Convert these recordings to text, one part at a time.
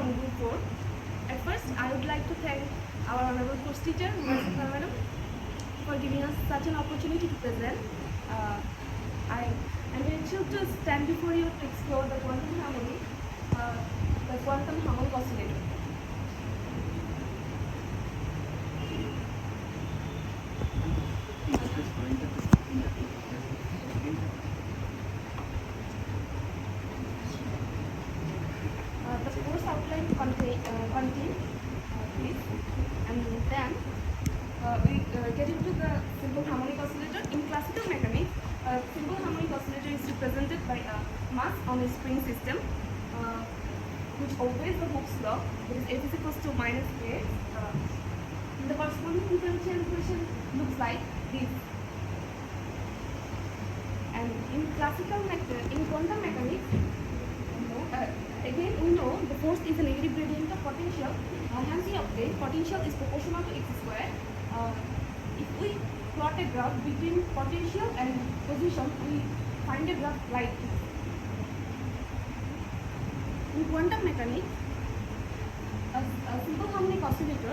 on Group 4. At first, I would like to thank our honorable course teacher, Madam, for giving us such an opportunity to present. I am very thrilled to stand before you to explore the quantum harmony, the quantum harmonic oscillator. The course outline contain this, and then we get into the simple harmonic oscillator. In classical mechanics, simple harmonic oscillator is represented by a mass on a spring system, which obeys the Hooke's law, that is F is equals to minus A. The corresponding differential equation looks like this. And in quantum mechanics, again we know the force is a negative gradient of potential. Hence we obtain potential is proportional to x squared. If we plot a graph between potential and position, we find a graph like this. In quantum mechanics, a simple harmonic oscillator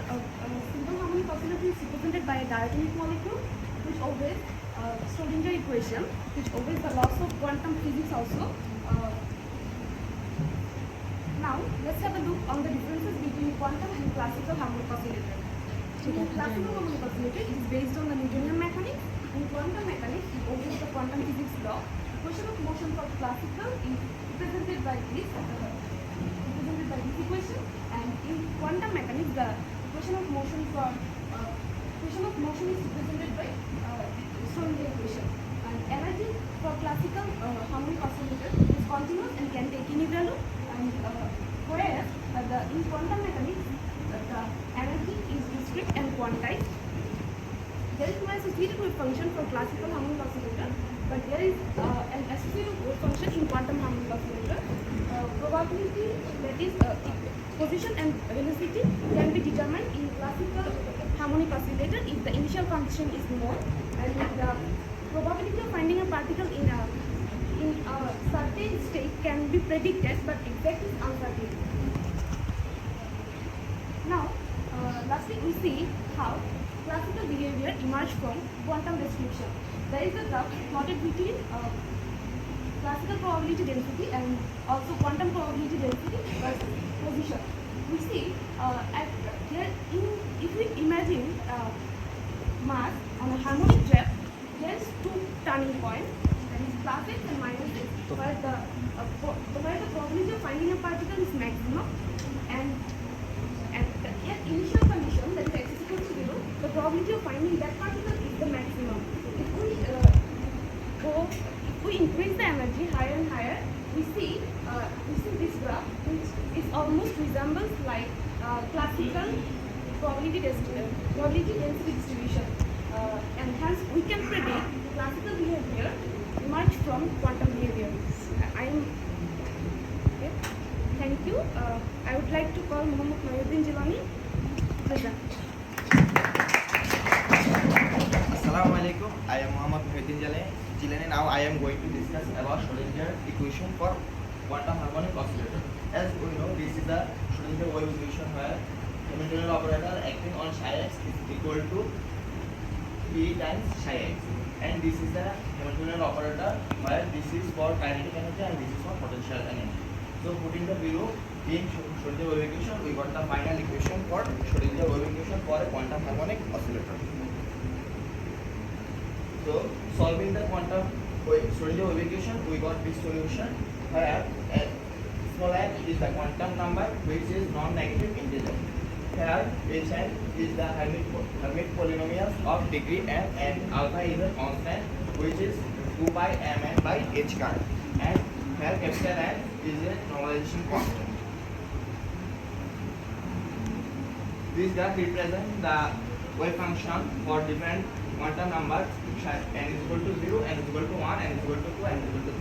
is represented by a diatomic molecule which obeys Schrödinger equation, which obeys the laws of quantum physics also. Now, let's have a look on the differences between quantum and classical harmonic oscillator. In classical harmonic oscillator, it is based on the Newtonian mechanics. In quantum mechanics, it obeys the quantum physics law. Equation of motion for classical is represented by this equation, and in quantum mechanics, the equation of motion is represented by Schrödinger equation. And energy for classical harmonic oscillator is continuous and can take any value. And whereas in quantum mechanics, the energy is discrete and quantized. There is no associated wave function for classical harmonic oscillator, but there is an associated wave function in quantum harmonic oscillator. Probability, that is position and velocity, can be determined in classical harmonic oscillator if the initial condition is known, and the probability of finding a particle in a certain state can be predicted, but exact is uncertain. Now, lastly, we see how classical behavior emerged from quantum restriction. There is a graph plotted between classical probability density and also quantum probability density versus position. We see if we imagine mass on a harmonic graph, there is two turning points, that is plus x and minus x, where the probability of finding a particle is maximum, and at the initial condition, that is x is equal to 0, the probability of finding that particle is the maximum. If we increase the energy higher and higher, we see this graph, which is almost resembles like classical probability density distribution, and hence we can predict classical behavior emerge from quantum behavior. Okay. Thank you. I would like to call Muhammad Mayuddin Jilani. Present. Assalamu alaikum. I am Muhammad Mayuddin Jilani. Now I am going to discuss about Schrödinger equation for quantum harmonic oscillator. As we know, this is the Schrödinger wave equation where Hamiltonian operator acting on psi x is equal to p times psi x, and this is the Hamiltonian operator where this is for kinetic energy and this is for potential energy. So putting the below in Schrödinger wave equation, we got the final equation for Schrödinger wave equation for a quantum harmonic oscillator. So solving the quantum Schrödinger wave equation, we got this solution where small n is the quantum number which is non-negative integer. Here Hn is the Hermite polynomials of degree n, and alpha is a constant which is 2 pi mn by h car, and here capital N is a normalization constant. This graph represents the wave function for different quantum numbers n is equal to 0, n is equal to 1, n is equal to 2, n is equal to 3.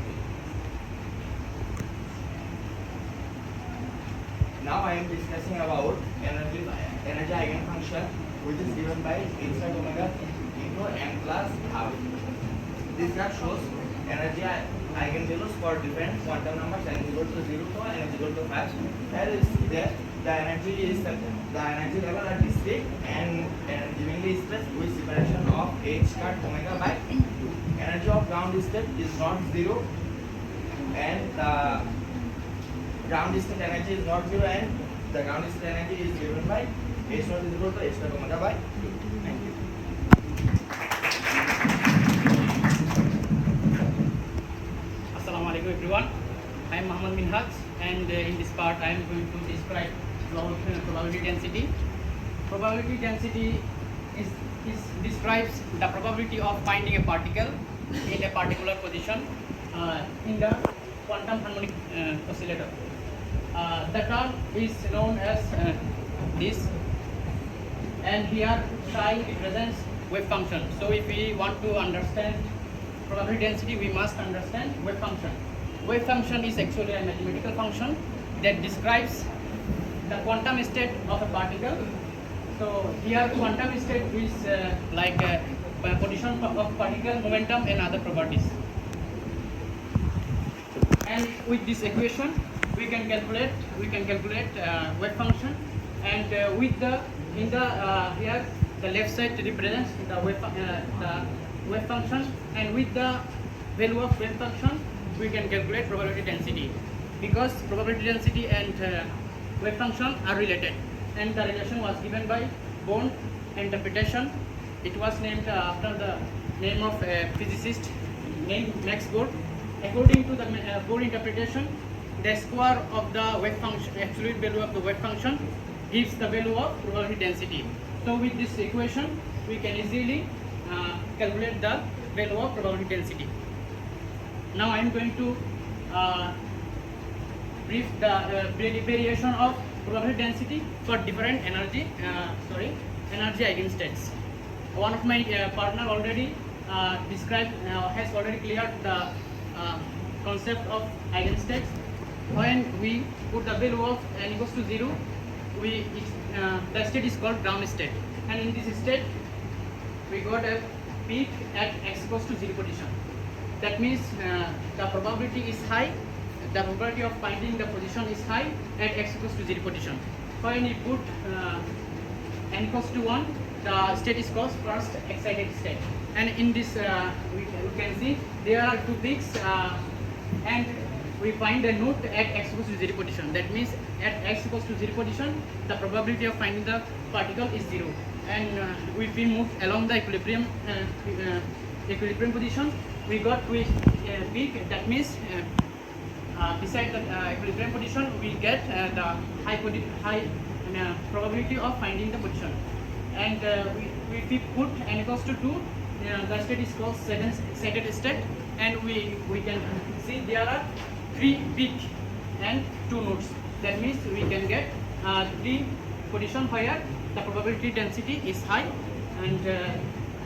Now I am discussing about energy eigenfunction, which is given by h squared omega into n plus half. This graph shows energy eigenvalues for different quantum numbers n is equal to 0 to n is is equal to 5. As you see there, the energy level are discrete and givenly expressed with separation of h cut omega by 2. Energy of ground state is not 0 and the ground state energy is not 0 and the ground state energy is given by h naught is equal to h cut omega by 2. Thank you. Assalamu alaikum everyone. I am Muhammad Minhaj and in this part I am going to describe probability density. Probability density describes the probability of finding a particle in a particular position in the quantum harmonic oscillator. The term is known as this, and here psi represents wave function. So if we want to understand probability density, we must understand wave function. Wave function is actually a mathematical function that describes the quantum state of a particle. So here quantum state is like a position of particle, momentum and other properties. And with this equation we can calculate wave function, and here the left side represents the wave function, and with the value of wave function we can calculate probability density, because probability density and wave function are related, and the relation was given by Bond interpretation. It was named after the name of a physicist named Max Born. According to the Born interpretation, the square of the wave function, absolute value of the wave function, gives the value of probability density. So with this equation we can easily calculate the value of probability density. Now I am going to brief the variation of probability density for different energy eigenstates. One of my partner already has already cleared the concept of eigenstates. When we put the value of n equals to 0, the state is called ground state, and in this state we got a peak at x equals to 0 position. That means the probability is high, the probability of finding the position is high at x equals to 0 position. When you put n equals to 1, the state is called first excited state. And in this we can see there are two peaks, and we find a node at x equals to 0 position. That means at x equals to 0 position, the probability of finding the particle is 0. And if we move along the equilibrium position, we got with peak. That means beside the equilibrium position, we get the high probability of finding the position. And if we put n equals to 2, the state is called excited state, and we can see there are 3 peaks and 2 nodes. That means we can get 3 position where the probability density is high, and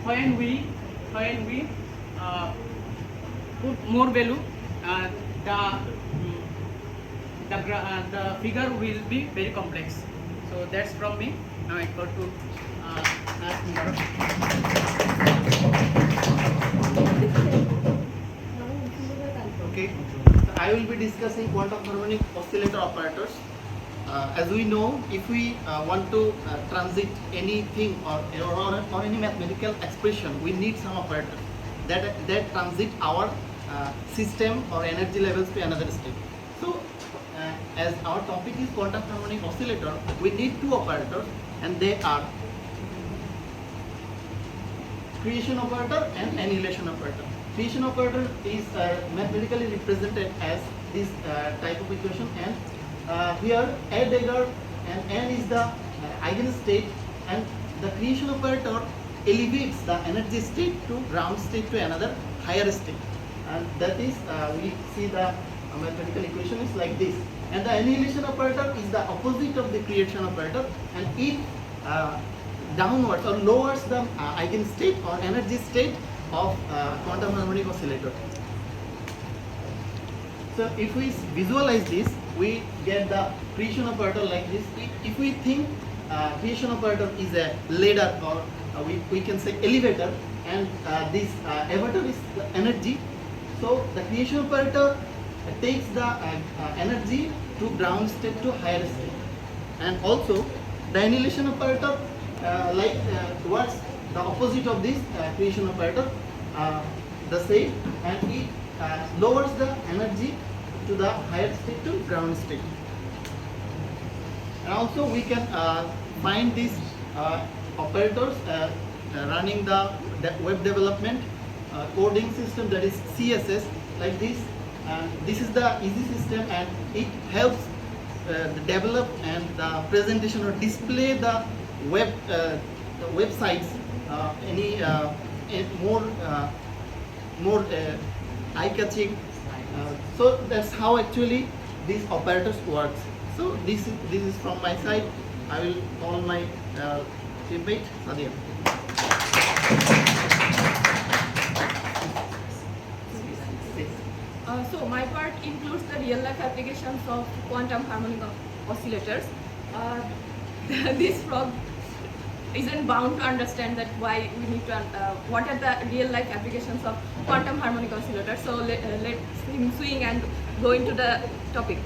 when we put more value, the figure will be very complex. So that's from me. Now I go to ask Murad. Okay, I will be discussing quantum harmonic oscillator operators. As we know, if we want to transit anything or any mathematical expression, we need some operators that transit our system or energy levels to another state. So, as our topic is quantum harmonic oscillator, we need 2 operators, and they are creation operator and annihilation operator. Creation operator is mathematically represented as this type of equation, and here A dagger and n is the eigenstate, and the creation operator elevates the energy state to ground state to another higher state, and that is we see the mathematical equation is like this. And the annihilation operator is the opposite of the creation operator, and it downwards or lowers the eigenstate or energy state of quantum harmonic oscillator. So if we visualize this, we get the creation operator like this. If we think creation operator is a ladder, or we can say elevator, and this elevator is the energy. So the creation operator takes the energy to ground state to higher state. And also the annihilation operator towards the opposite of this creation operator, the same, and it lowers the energy to the higher state to ground state. And also we can find these operators running the web development coding system, that is CSS, like this. This is the easy system, and it helps develop and the presentation or display the websites more eye-catching. So that's how actually these operators works. So this is from my side. I will call my teammate Sadia. So my part includes the real-life applications of quantum harmonic oscillators. This frog isn't bound to understand that why we need to what are the real-life applications of quantum harmonic oscillators. So let's him swing and go into the topic.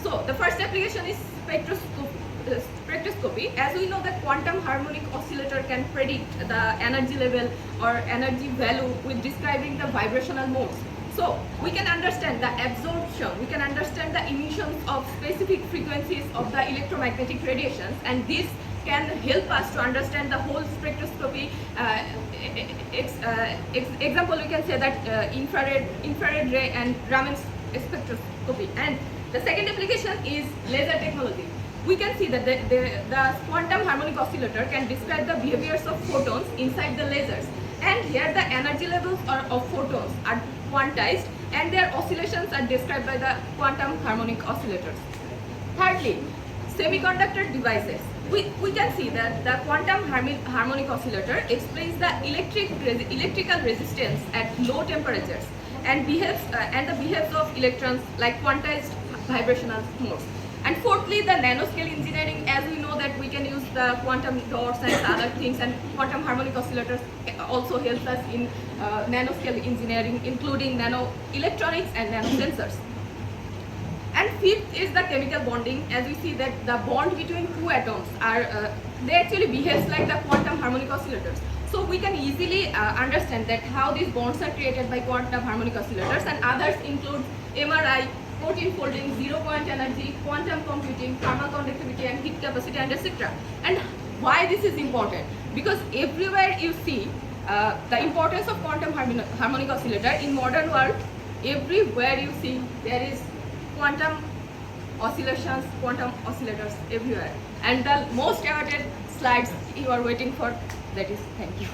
So the first application is spectroscopy. As we know, the quantum harmonic oscillator can predict the energy level or energy value with describing the vibrational modes. So we can understand the absorption, we can understand the emissions of specific frequencies of the electromagnetic radiations, and this can help us to understand the whole spectroscopy. Example, we can say that infrared ray and Raman spectroscopy. And the second application is laser technology. We can see that the quantum harmonic oscillator can describe the behaviors of photons inside the lasers. And here the energy levels of photons are quantized, and their oscillations are described by the quantum harmonic oscillators. Thirdly, semiconductor devices. We can see that the quantum harmonic oscillator explains the electrical resistance at low temperatures and the behaves of electrons like quantized vibrational modes. And fourthly, the nanoscale engineering. As we know that we can use the quantum dots and other things, and quantum harmonic oscillators also helps us in nanoscale engineering, including nanoelectronics and nanosensors. And fifth is the chemical bonding. As we see that the bond between two atoms they actually behaves like the quantum harmonic oscillators. So we can easily understand that how these bonds are created by quantum harmonic oscillators, and others include MRI, protein folding, zero-point energy, quantum computing, thermal conductivity, and heat capacity, and etc. And why this is important? Because everywhere you see the importance of quantum harmonic oscillator in modern world, everywhere you see there is quantum oscillations, quantum oscillators everywhere. And the most awaited slides you are waiting for, that is, thank you.